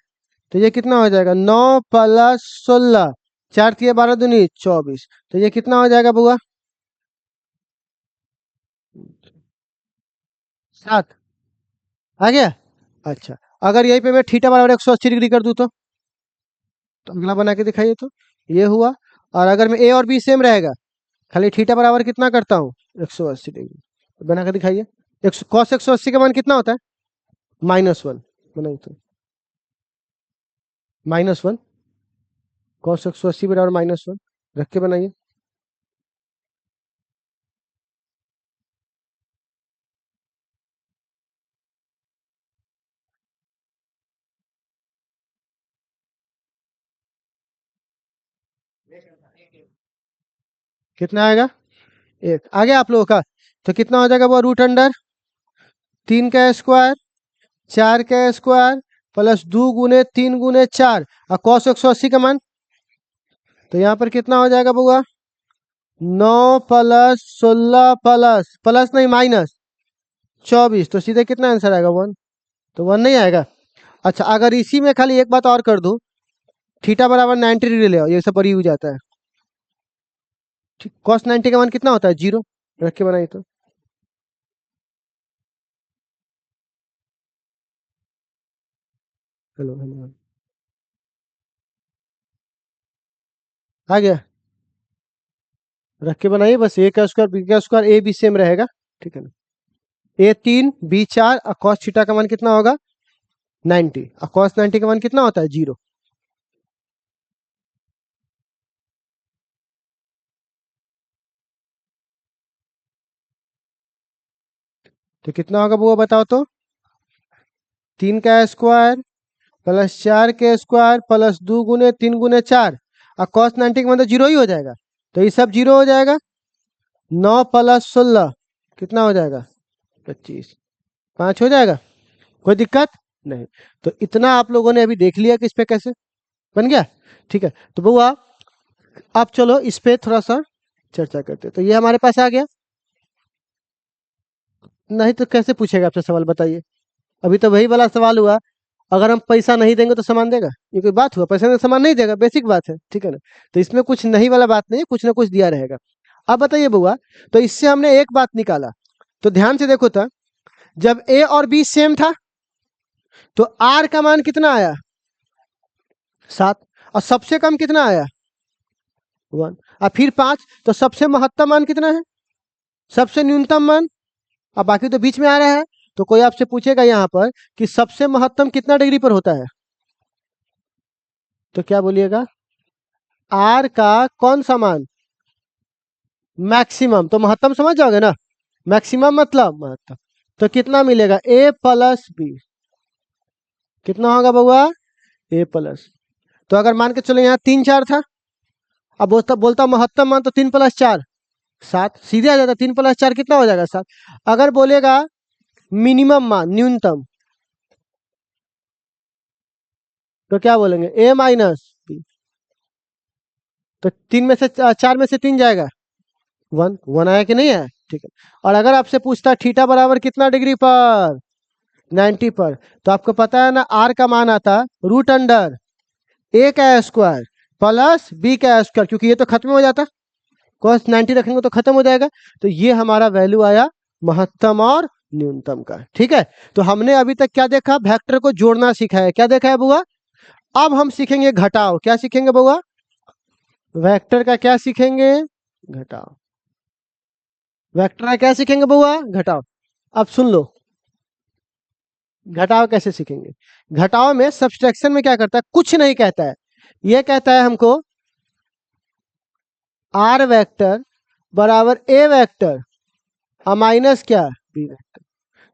तो ये कितना हो जाएगा 9 प्लस 16 4 3 12 दूनी 24। तो ये कितना हो जाएगा बुआ 7 आ गया। अच्छा अगर यहीं पे मैं थीटा बराबर 180 डिग्री कर दूं तो अगला बना के दिखाइए तो ये हुआ। और अगर मैं ए और बी सेम रहेगा, खाली थीटा बराबर कितना करता हूँ 180 डिग्री, तो बना के दिखाइए। कॉस 180 का मान कितना होता है -1, बनाइए तो -1 कॉस 180 बराबर -1 रख के बनाइए। कितना आएगा 1 आ गया आप लोगों का। तो कितना हो जाएगा वो रूट अंडर 3 का स्क्वायर 4 का स्क्वायर प्लस 2 गुने 3 गुने 4 और कॉस 180 का मान, तो यहाँ पर कितना हो जाएगा बुआ 9 प्लस 16 प्लस प्लस नहीं माइनस 24। तो सीधे कितना आंसर आएगा 1। तो 1 नहीं आएगा। अच्छा अगर इसी में खाली एक बात और कर दूं, थीटा बराबर 90 डिग्री ले आओ, ये सब बड़ी हो जाता है। कॉस 90 का मान कितना होता है 0, रख के बनाइए तो हेलो हेलो आ गया। रख के बनाइए बस, ए का स्क्वायर बी का स्क्वायर ए बी सेम रहेगा, ठीक है ना। ए 3 बी 4 और कॉस थीटा का मान कितना होगा 90 और कॉस 90 का मान कितना होता है 0। तो कितना होगा वो बताओ तो 3 का स्क्वायर प्लस 4 के स्क्वायर प्लस 2 गुने 3 गुने 4 और कॉस 90 का मतलब 0 ही हो जाएगा। तो ये सब 0 हो जाएगा। 9 प्लस 16 कितना हो जाएगा 25, 5 हो जाएगा, कोई दिक्कत नहीं। तो इतना आप लोगों ने अभी देख लिया कि इस पे कैसे बन गया, ठीक है। तो बुआ अब चलो इस पे थोड़ा सा चर्चा करते हैं। तो ये हमारे पास आ गया, नहीं तो कैसे पूछेगा आपसे सवाल बताइए। अभी तो वही वाला सवाल हुआ, अगर हम पैसा नहीं देंगे तो सामान देगा, ये कोई बात हुआ, पैसा देंगे तो सामान नहीं देगा, बेसिक बात है, ठीक है ना। तो इसमें कुछ नहीं वाला बात नहीं है, कुछ ना कुछ दिया रहेगा। अब बताइए बुआ, तो इससे हमने एक बात निकाला, तो ध्यान से देखो था, जब ए और बी सेम था तो आर का मान कितना आया 7 और सबसे कम कितना आया 1 और फिर 5। तो सबसे महत्तम मान कितना है, सबसे न्यूनतम मान, अब बाकी तो बीच में आ रहा है। तो कोई आपसे पूछेगा यहाँ पर कि सबसे महत्तम कितना डिग्री पर होता है, तो क्या बोलिएगा आर का कौन सा मान मैक्सिमम, तो महत्तम समझ जाओगे ना, मैक्सिमम मतलब महत्तम। तो कितना मिलेगा ए प्लस बी, कितना होगा बउआ ए प्लस। तो अगर मान के चलो यहाँ 3 4 था, अब बोलता बोलता महत्तम मान तो 3 प्लस 4 7, सीधे आ जाता 3 प्लस 4 कितना हो जाएगा 7। अगर बोलेगा मिनिमम मान न्यूनतम, तो क्या बोलेंगे, ए माइनस बी। तो 4 में से 3 जाएगा, 1 1 आया कि नहीं आया, ठीक है। और अगर आपसे पूछता थीटा बराबर कितना डिग्री पर, 90 पर, तो आपको पता है ना आर का मान आता रूट अंडर ए का स्क्वायर प्लस बी का स्क्वायर, क्योंकि ये तो खत्म हो जाता, cos 90 रखेंगे तो खत्म हो जाएगा। तो ये हमारा वैल्यू आया महत्तम और न्यूनतम का, ठीक है। तो हमने अभी तक क्या देखा, वेक्टर को जोड़ना सीखा है, क्या देखा है बुआ। अब हम सीखेंगे घटाओ, क्या सीखेंगे बुआ, वेक्टर का क्या सीखेंगे, घटाओ। वेक्टर का क्या सीखेंगे बुआ, घटाओ। अब सुन लो, घटाओ कैसे सीखेंगे। घटाओ में सब्सट्रैक्शन में क्या करता है, कुछ नहीं कहता है, ये कहता है हमको आर वेक्टर बराबर ए वेक्टर माइनस क्या, बी वेक्टर।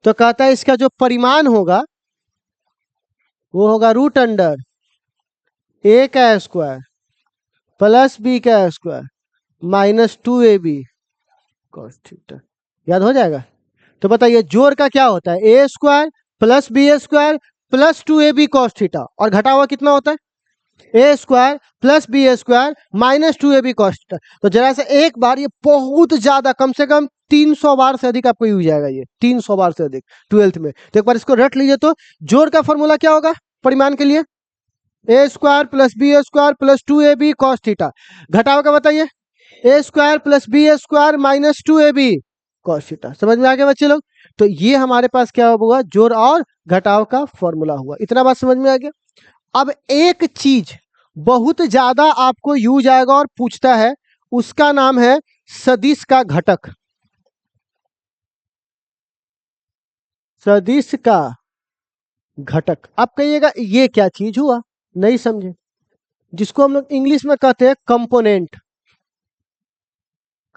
तो कहता है इसका जो परिमाण होगा वो होगा रूट अंडर ए का स्क्वायर प्लस बी का square minus 2ab cos theta. याद हो जाएगा। तो बताइए जोड़ का क्या होता है, A square plus B square plus 2ab cos theta, और घटा हुआ कितना होता है, A square plus B square minus 2ab cos theta. तो जरा से एक बार, ये बहुत ज्यादा, कम से कम 300 बार से अधिक आपको यूज जाएगा, ये 300 बार से अधिक 12th में। तो एक बार इसको रट लीजिए। तो जोड़ का फॉर्मूला क्या होगा परिमाण के लिए, A square plus B square plus 2ab cos theta. घटाव का बताइए, A square plus B square minus 2ab cos theta. समझ में आ गया बच्चे लोग। तो ये हमारे पास क्या हुआ, जोड़ और घटाव का फॉर्मूला हुआ। इतना बात समझ में आ गया। अब एक चीज बहुत ज्यादा आपको यूज आएगा और पूछता है, उसका नाम है सदिश का घटक। सदिश का घटक। अब कहिएगा ये क्या चीज हुआ, नहीं समझे, जिसको हम लोग इंग्लिश में कहते हैं कंपोनेंट।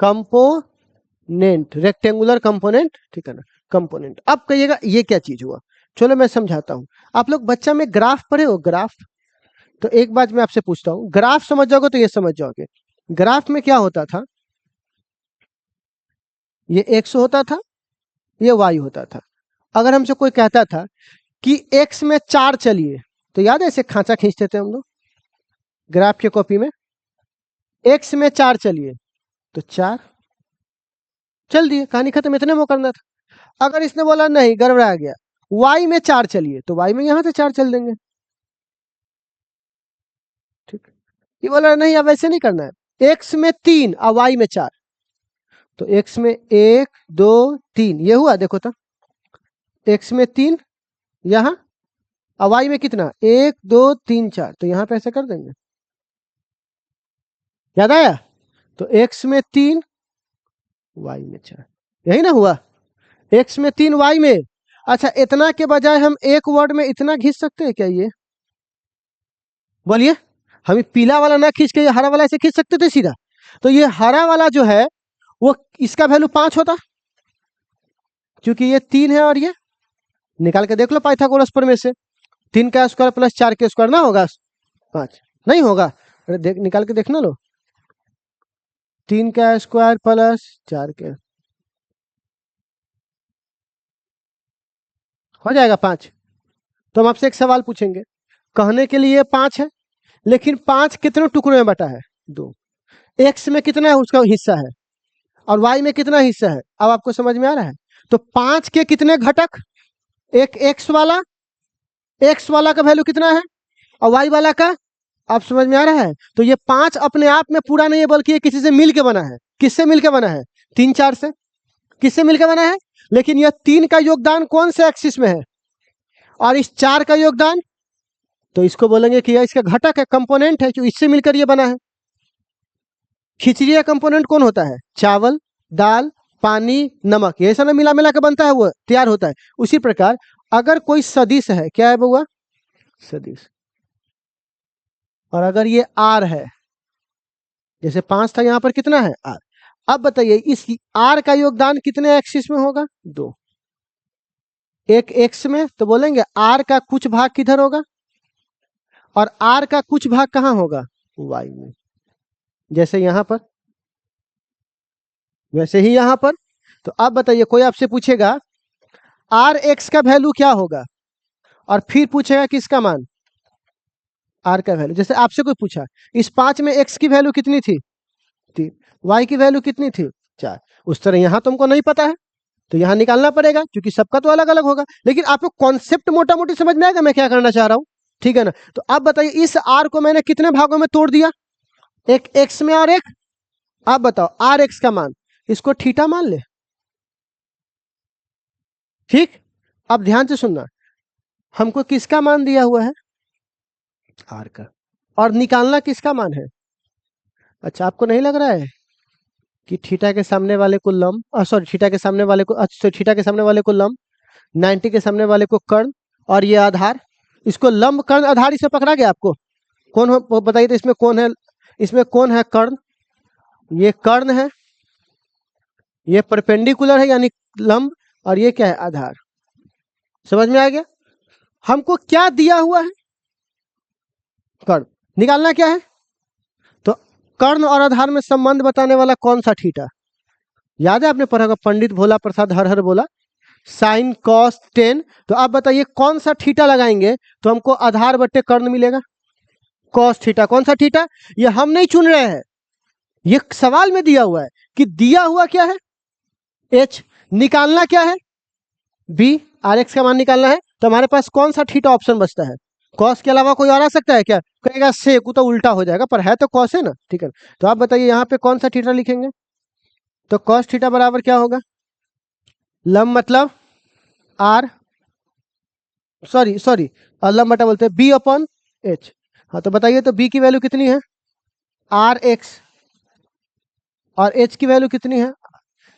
कंपोनेंट, रेक्टेंगुलर कंपोनेंट, ठीक है ना, कंपोनेंट। अब कहिएगा ये क्या चीज हुआ, चलो मैं समझाता हूं। आप लोग बच्चा में ग्राफ पढ़े हो, ग्राफ। तो एक बात मैं आपसे पूछता हूँ, ग्राफ समझ जाओगे तो ये समझ जाओगे। ग्राफ में क्या होता था, ये एक्स होता था, ये वाई होता था। अगर हमसे कोई कहता था कि एक्स में 4 चलिए, तो याद है ऐसे खांचा खींचते थे हम लोग ग्राफ के कॉपी में, एक्स में 4 चलिए, तो 4 चल दिए, कहानी खत्म, इतने में करना था। अगर इसने बोला नहीं गड़बड़ा गया, वाई में 4 चलिए, तो वाई में यहां से 4 चल देंगे, ठीक। ये बोला नहीं अब ऐसे नहीं करना है, एक्स में 3 और वाई में 4, तो एक्स में 1 2 3, ये हुआ देखो तो, एक्स में 3 यहां, और वाई में कितना 1 2 3 4, तो यहां पे ऐसे कर देंगे। याद आया। तो एक्स में 3 वाई में 4, यही ना हुआ, एक्स में 3 वाई में। अच्छा इतना के बजाय हम एक वर्ड में इतना खींच सकते हैं क्या, ये बोलिए। हम पीला वाला ना खींच के ये हरा वाला ऐसे खींच सकते थे सीधा। तो ये हरा वाला जो है वो इसका वैल्यू 5 होता, क्योंकि ये 3 है और ये, निकाल के देख लो पाइथागोरस पर में से, 3 का स्क्वायर प्लस 4 के स्क्वायर ना होगा 5, नहीं होगा, अरे देख निकाल के देखना लो, 3 का स्क्वायर प्लस 4 के, हो जाएगा 5। तो हम आपसे एक सवाल पूछेंगे, कहने के लिए 5 है, लेकिन 5 कितने टुकड़ों में बटा है, 2। एक्स में कितना है उसका हिस्सा है, और वाई में कितना हिस्सा है, अब आपको समझ में आ रहा है। तो 5 के कितने घटक, एक एक्स वाला का वैल्यू कितना है, और वाई वाला का, आप समझ में आ रहा है। तो ये 5 अपने आप में पूरा नहीं है, बल्कि ये किसी से मिलके बना है। किससे मिलके बना है, 3 4 से, किससे मिलकर बना है। लेकिन यह 3 का योगदान कौन से एक्सिस में है, और इस 4 का योगदान, तो इसको बोलेंगे कि यह इसका घटक है, कंपोनेंट है, जो इससे मिलकर ये बना है। खिचड़ी का कंपोनेंट कौन होता है, चावल दाल पानी नमक, ये सब मिला मिला के बनता है, वो तैयार होता है। उसी प्रकार अगर कोई सदिश है, क्या है बउआ, सदिश, और अगर ये आर है, जैसे 5 था यहाँ पर कितना है आर। अब बताइए इस आर का योगदान कितने एक्सिस में होगा, 2। एक एक्स में, तो बोलेंगे आर का कुछ भाग किधर होगा, और आर का कुछ भाग कहाँ होगा, वाई में। जैसे यहां पर, वैसे ही यहां पर। तो अब बताइए कोई आपसे पूछेगा आर एक्स का वैल्यू क्या होगा, और फिर पूछेगा किसका मान, आर का वैल्यू, जैसे आपसे कोई पूछा इस 5 में एक्स की वैल्यू कितनी थी 3, वाई की वैल्यू कितनी थी 4, उस तरह यहाँ तुमको नहीं पता है तो यहाँ निकालना पड़ेगा क्योंकि सबका तो अलग अलग होगा, लेकिन आपको कॉन्सेप्ट मोटा मोटी समझ में आएगा मैं क्या करना चाह रहा हूँ, ठीक है ना। तो आप बताइए इस आर को मैंने कितने भागों में तोड़ दिया, एक एक्स में और एक, आप बताओ आर एक्स का मान, इसको थीटा मान ले, ठीक। अब ध्यान से सुनना, हमको किसका मान दिया हुआ है, आर का, और निकालना किसका मान है। अच्छा आपको नहीं लग रहा है कि थीटा के सामने वाले को लंब, सॉरी थीटा के सामने वाले को, अच्छा थीटा के सामने वाले को लंब, 90 के सामने वाले को कर्ण, और ये आधार, इसको लंब कर्ण आधार इसे पकड़ा गया आपको, कौन हो वो बताइए तो, इसमें कौन है, इसमें कौन है कर्ण, ये कर्ण है, ये परपेंडिकुलर है यानी लंब, और ये क्या है आधार, समझ में आ गया। हमको क्या दिया हुआ है, कर्ण, निकालना क्या है, तो कर्ण और आधार में संबंध बताने वाला कौन सा थीटा, याद है आपने पढ़ा होगा, पंडित भोला प्रसाद हर हर बोला, साइन कॉस टेन, तो आप बताइए कौन सा थीटा लगाएंगे तो हमको आधार बट्टे कर्ण मिलेगा, कॉस थीटा, कौन सा थीटा, ये हम नहीं चुन रहे हैं, ये सवाल में दिया हुआ है कि दिया हुआ क्या है एच, निकालना क्या है बी, आर एक्स का मान निकालना है, तो हमारे पास कौन सा थीटा ऑप्शन बचता है, कॉस के अलावा कोई और आ सकता है क्या, कहेगा सेक, तो उल्टा हो जाएगा, पर है तो कॉस है ना, ठीक है। तो आप बताइए यहाँ पे कौन सा थीटा लिखेंगे, तो कॉस थीटा बराबर क्या होगा, लंब मतलब आर, सॉरी सॉरी, लंब बटा बोलते हैं बी अपॉन एच, हाँ तो बताइए तो बी की वैल्यू कितनी है आर एक्स, और एच की वैल्यू कितनी है,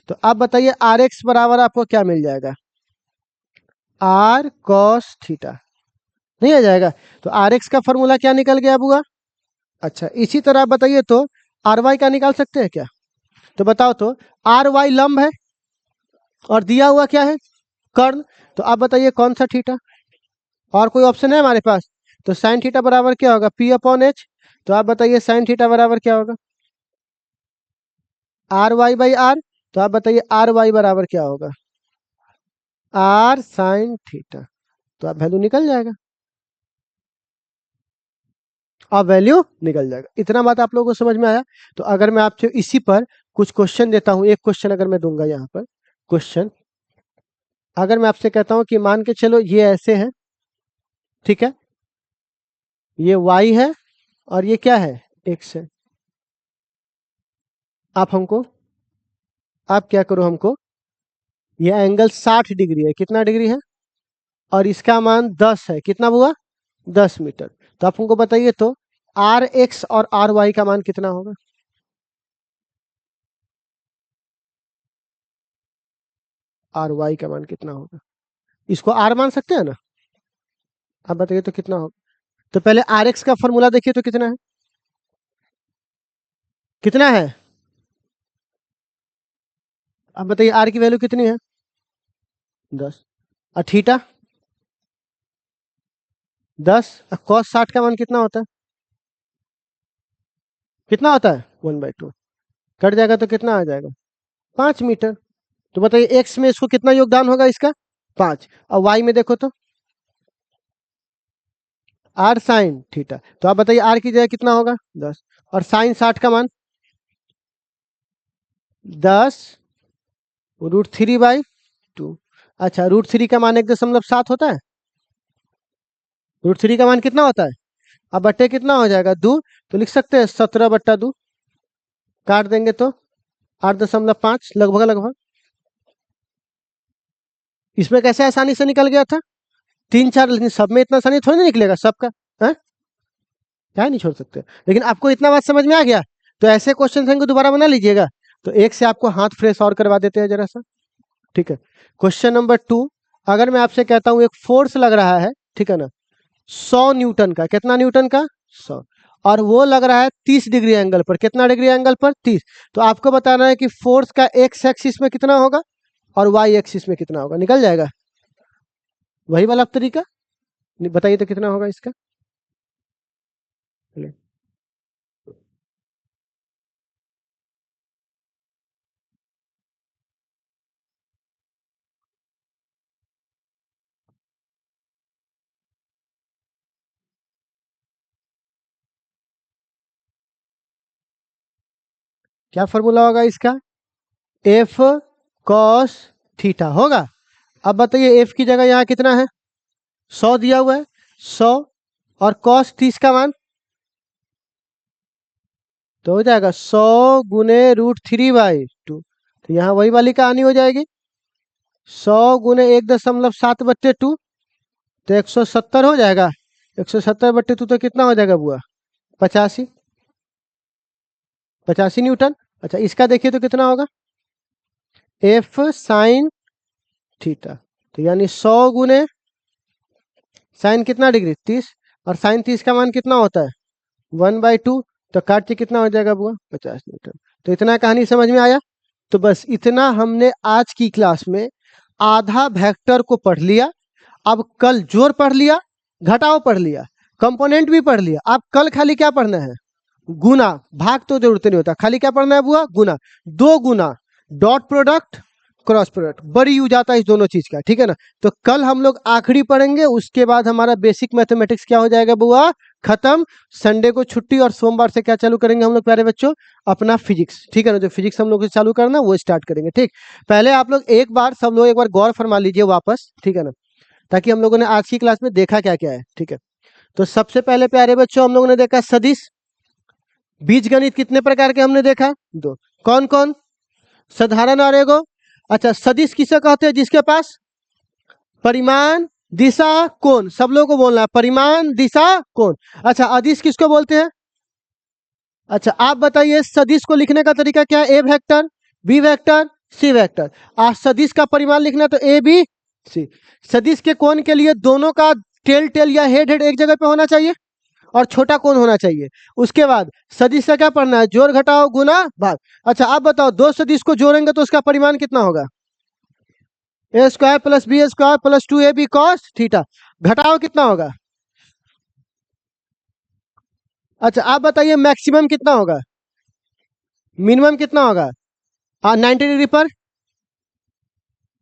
तो आप बताइए आर एक्स बराबर आपको क्या मिल जाएगा, आर कॉस थीटा, नहीं आ जाएगा, तो आर एक्स का फॉर्मूला क्या निकल गया बुआ, अच्छा इसी तरह आप बताइए तो आर वाई का निकाल सकते हैं क्या, तो बताओ तो, आर वाई लंब है और दिया हुआ क्या है कर्ण, तो आप बताइए कौन सा थीटा, और कोई ऑप्शन है हमारे पास, तो साइन थीटा बराबर क्या होगा पी अपॉन एच, तो आप बताइए साइन थीटा बराबर क्या होगा आर वाई बाई आर, तो आप बताइए आर वाई बराबर क्या होगा आर साइन थीटा, तो आप वैल्यू निकल जाएगा, अब वैल्यू निकल जाएगा, इतना बात आप लोगों को समझ में आया। तो अगर मैं आपसे इसी पर कुछ क्वेश्चन देता हूं, एक क्वेश्चन अगर मैं दूंगा यहाँ पर क्वेश्चन, अगर मैं आपसे कहता हूं कि मान के चलो ये ऐसे है, ठीक है, ये y है और ये क्या है x है, आप क्या करो हमको, ये एंगल 60 डिग्री है, कितना डिग्री है, और इसका मान 10 है, कितना हुआ 10 मीटर, तो आप हमको बताइए तो आर एक्स और आर वाई का मान कितना होगा, आर वाई का मान कितना होगा, इसको आर मान सकते हैं ना, आप बताइए तो कितना होगा, तो पहले आर एक्स का फॉर्मूला देखिए तो कितना है, कितना है, आप बताइए आर की वैल्यू कितनी है 10, और थीटा 10, कॉस 60 का मान कितना होता है, कितना होता है 1/2, कट जाएगा तो कितना आ जाएगा 5 मीटर, तो बताइए एक्स में इसको कितना योगदान होगा इसका 5, और वाई में देखो तो आर साइन थीटा, तो आप बताइए आर की जगह कितना होगा 10, और साइन 60 का मान 10√3/2, अच्छा √3 का मान 1.7 होता है, √3 का मान कितना होता है, अब बट्टे कितना हो जाएगा 2, तो लिख सकते हैं 17/2, काट देंगे तो 8.5 लगभग लगभग, इसमें कैसे आसानी से निकल गया था 3 4, लेकिन सब में इतना आसानी थोड़ी ना निकलेगा सबका, है क्या नहीं छोड़ सकते, लेकिन आपको इतना बात समझ में आ गया, तो ऐसे क्वेश्चन को दोबारा बना लीजिएगा, तो एक से आपको हाथ फ्रेश और करवा देते हैं जरा सा, ठीक है। क्वेश्चन नंबर 2, अगर मैं आपसे कहता हूं एक फोर्स लग रहा है, ठीक है ना, 100 न्यूटन का, कितना न्यूटन का 100, और वो लग रहा है 30 डिग्री एंगल पर, कितना डिग्री एंगल पर 30, तो आपको बताना है कि फोर्स का एक्स एक्सिस में कितना होगा और वाई एक्सिस में कितना होगा, निकल जाएगा वही वाला तरीका, बताइए तो कितना होगा इसका। क्या फॉर्मूला होगा इसका? एफ कॉस थीटा होगा। अब बताइए एफ की जगह यहाँ कितना है? 100 दिया हुआ है, 100 और कॉस 30 का मान तो हो जाएगा 100 गुने √3/2। तो यहाँ वही वाली कहानी हो जाएगी, 100 गुने 1.7/2 तो 170 हो जाएगा। 170/2 तो कितना हो जाएगा बुआ? 85, 85 न्यूटन। अच्छा इसका देखिए तो कितना होगा? एफ साइन थीटा, तो यानी 100 गुने साइन कितना डिग्री? 30, और साइन 30 का मान कितना होता है? 1/2। तो काट के कितना हो जाएगा बुआ? 50 न्यूटन। तो इतना कहानी समझ में आया? तो बस इतना हमने आज की क्लास में आधा वेक्टर को पढ़ लिया। अब कल जोड़ पढ़ लिया, घटाव पढ़ लिया, कंपोनेंट भी पढ़ लिया। अब कल खाली क्या पढ़ना है? गुना। भाग तो जरूरत नहीं होता, खाली क्या पढ़ना है बुआ? गुना। 2 गुना डॉट प्रोडक्ट क्रॉस प्रोडक्ट, बड़ी यूज आता है इस दोनों चीज का, ठीक है ना। तो कल हम लोग आखिरी पढ़ेंगे, उसके बाद हमारा बेसिक मैथमेटिक्स क्या हो जाएगा बुआ? खत्म। संडे को छुट्टी और सोमवार से क्या चालू करेंगे हम लोग प्यारे बच्चों? अपना फिजिक्स, ठीक है ना। जो फिजिक्स हम लोग चालू करना वो स्टार्ट करेंगे, ठीक। पहले आप लोग एक बार सब लोग एक बार गौर फरमा लीजिए वापस, ठीक है ना, ताकि हम लोगों ने आज की क्लास में देखा क्या क्या है, ठीक है। तो सबसे पहले प्यारे बच्चों हम लोगों ने देखा सदिश। बीजगणित कितने प्रकार के हमने देखा? 2। कौन कौन? साधारण और एगो। अच्छा सदिश किसे कहते हैं? जिसके पास परिमाण दिशा कोण, सब लोगों को बोलना है परिमाण दिशा कोण। अच्छा अदिश किसको बोलते हैं? अच्छा आप बताइए सदिश को लिखने का तरीका क्या है? A vector, B vector, C vector. आज सदिश का परिमाण लिखना तो ए बी सी। सदिश के कोण के लिए दोनों का टेल टेल या हेड हेड एक जगह पे होना चाहिए और छोटा कोण होना चाहिए। उसके बाद सदिश से क्या पढ़ना है? जोड़ घटाओ गुना भाग। अच्छा आप बताओ दो सदिश को जोड़ेंगे तो उसका परिमाण कितना होगा? a² + b² + 2ab cos theta. घटाओ कितना होगा? अच्छा आप बताइए मैक्सिमम कितना होगा? मिनिमम कितना होगा? 90 डिग्री पर।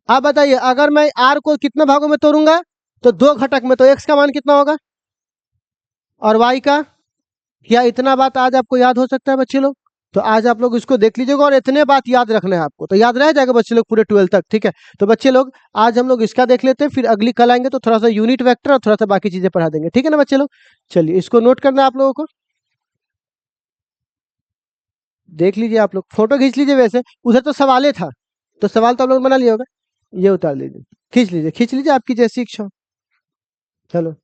आप बताइए अगर मैं r को कितने भागों में तोड़ूंगा? तो 2 घटक में, तो x का मान कितना होगा और y का? क्या इतना बात आज आपको याद हो सकता है बच्चे लोग? तो आज आप लोग इसको देख लीजिएगा और इतने बात याद रखना है आपको, तो याद रह जाएगा बच्चे लोग पूरे 12 तक, ठीक है। तो बच्चे लोग आज हम लोग इसका देख लेते हैं, फिर अगली कल आएंगे तो थोड़ा सा यूनिट वेक्टर और थोड़ा सा बाकी चीजें पढ़ा देंगे, ठीक है ना बच्चे लोग। चलिए इसको नोट करना है आप लोगों को, देख लीजिए आप लोग, फोटो खींच लीजिए। वैसे उधर तो सवाले था, तो सवाल तो आप लोग बना लिया होगा, ये उतार लीजिए, खींच लीजिए, खींच लीजिए, आपकी जैसी इच्छा हो। चलो